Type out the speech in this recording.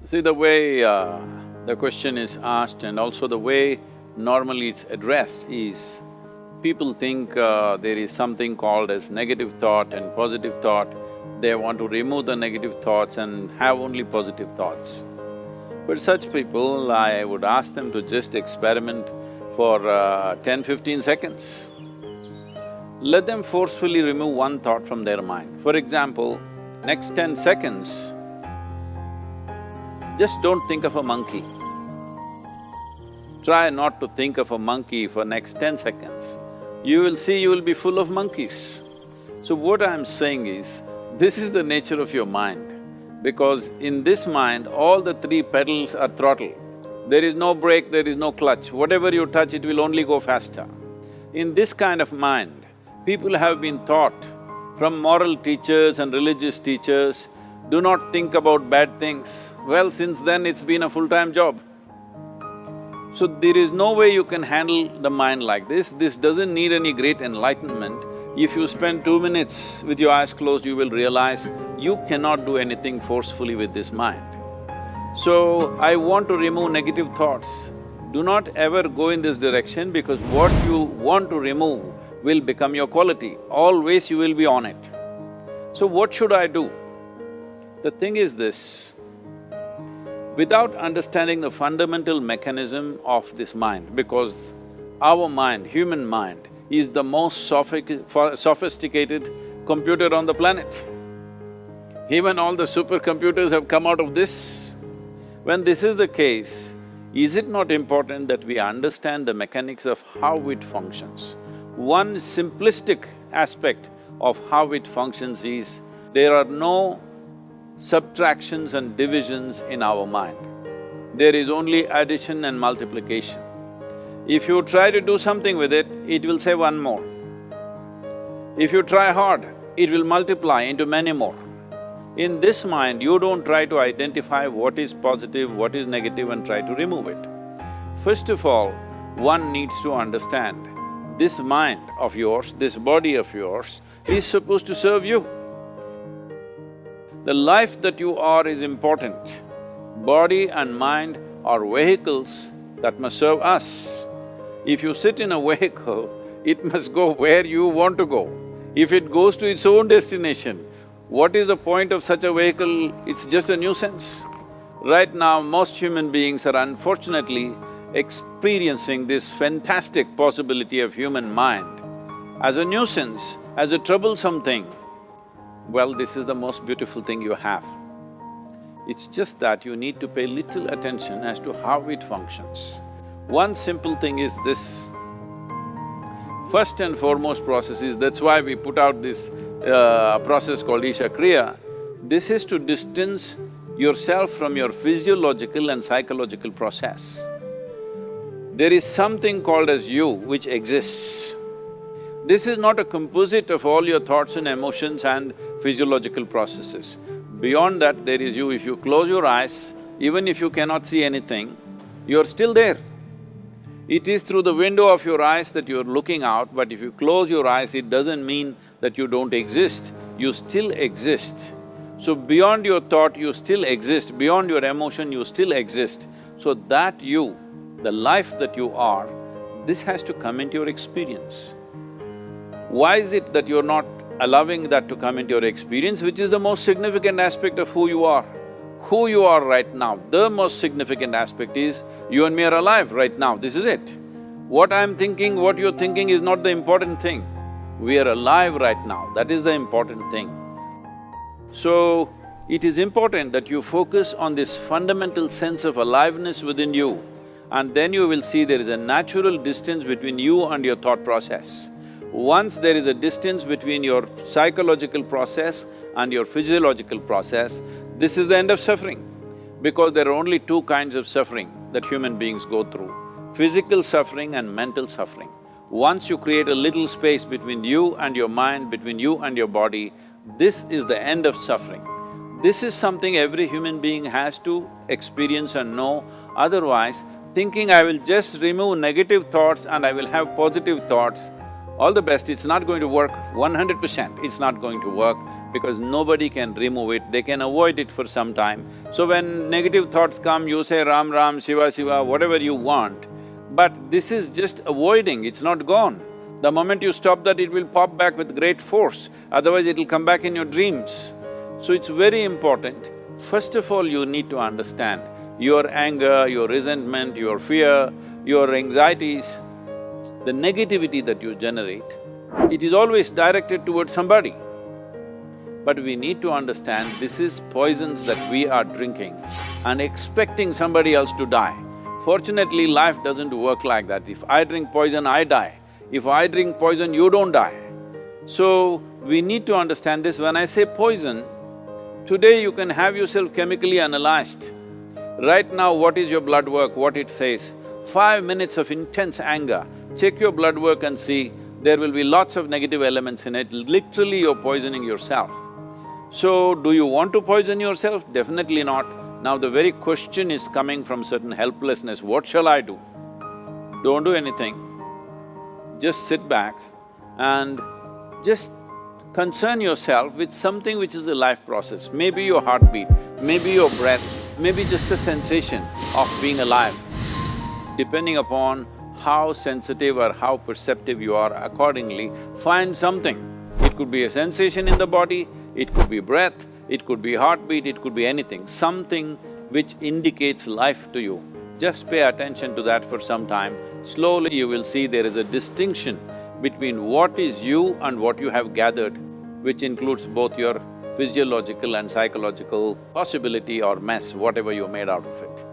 See, the way the question is asked and also the way normally it's addressed is, people think there is something called as negative thought and positive thought. They want to remove the negative thoughts and have only positive thoughts. But such people, I would ask them to just experiment for 10-15 seconds. Let them forcefully remove one thought from their mind. For example, next 10 seconds, just don't think of a monkey. Try not to think of a monkey for next 10 seconds. You will see you will be full of monkeys. So what I'm saying is, this is the nature of your mind, because in this mind, all the three pedals are throttle. There is no brake, there is no clutch. Whatever you touch, it will only go faster. In this kind of mind, people have been taught from moral teachers and religious teachers, do not think about bad things. Well, since then it's been a full-time job. So there is no way you can handle the mind like this. This doesn't need any great enlightenment. If you spend 2 minutes with your eyes closed, you will realize you cannot do anything forcefully with this mind. So, I want to remove negative thoughts. Do not ever go in this direction, because what you want to remove will become your quality. Always you will be on it. So what should I do? The thing is this, without understanding the fundamental mechanism of this mind, because our mind, human mind, is the most sophisticated computer on the planet. Even all the supercomputers have come out of this. When this is the case, is it not important that we understand the mechanics of how it functions? One simplistic aspect of how it functions is, there are no subtractions and divisions in our mind. There is only addition and multiplication. If you try to do something with it, it will say one more. If you try hard, it will multiply into many more. In this mind, you don't try to identify what is positive, what is negative and try to remove it. First of all, one needs to understand, this mind of yours, this body of yours is supposed to serve you. The life that you are is important. Body and mind are vehicles that must serve us. If you sit in a vehicle, it must go where you want to go. If it goes to its own destination, what is the point of such a vehicle? It's just a nuisance. Right now, most human beings are unfortunately experiencing this fantastic possibility of human mind as a nuisance, as a troublesome thing. Well, this is the most beautiful thing you have. It's just that you need to pay little attention as to how it functions. One simple thing is this. First and foremost process is, that's why we put out this process called Isha Kriya. This is to distance yourself from your physiological and psychological process. There is something called as you which exists. This is not a composite of all your thoughts and emotions and physiological processes. Beyond that, there is you. If you close your eyes, even if you cannot see anything, you're still there. It is through the window of your eyes that you're looking out, but if you close your eyes, it doesn't mean that you don't exist, you still exist. So beyond your thought, you still exist, beyond your emotion, you still exist. So that you, the life that you are, this has to come into your experience. Why is it that you're not allowing that to come into your experience, which is the most significant aspect of who you are? Who you are right now, the most significant aspect is, you and me are alive right now, this is it. What I'm thinking, what you're thinking is not the important thing. We are alive right now, that is the important thing. So, it is important that you focus on this fundamental sense of aliveness within you, and then you will see there is a natural distance between you and your thought process. Once there is a distance between your psychological process and your physiological process, this is the end of suffering. Because there are only two kinds of suffering that human beings go through, physical suffering and mental suffering. Once you create a little space between you and your mind, between you and your body, this is the end of suffering. This is something every human being has to experience and know, otherwise thinking I will just remove negative thoughts and I will have positive thoughts, all the best, it's not going to work 100%, it's not going to work because nobody can remove it, they can avoid it for some time. So when negative thoughts come, you say Ram Ram, Shiva Shiva, whatever you want, but this is just avoiding, it's not gone. The moment you stop that, it will pop back with great force, otherwise it'll come back in your dreams. So it's very important, first of all you need to understand your anger, your resentment, your fear, your anxieties, the negativity that you generate, it is always directed towards somebody. But we need to understand this is poisons that we are drinking and expecting somebody else to die. Fortunately, life doesn't work like that. If I drink poison, I die. If I drink poison, you don't die. So, we need to understand this. When I say poison, today you can have yourself chemically analyzed. Right now, what is your blood work, what it says? 5 minutes of intense anger, check your blood work and see, there will be lots of negative elements in it, literally you're poisoning yourself. So, do you want to poison yourself? Definitely not. Now the very question is coming from certain helplessness, what shall I do? Don't do anything, just sit back and just concern yourself with something which is a life process. Maybe your heartbeat, maybe your breath, maybe just a sensation of being alive. Depending upon how sensitive or how perceptive you are, accordingly, find something. It could be a sensation in the body, it could be breath, it could be heartbeat, it could be anything, something which indicates life to you. Just pay attention to that for some time. Slowly you will see there is a distinction between what is you and what you have gathered, which includes both your physiological and psychological possibility or mess, whatever you made out of it.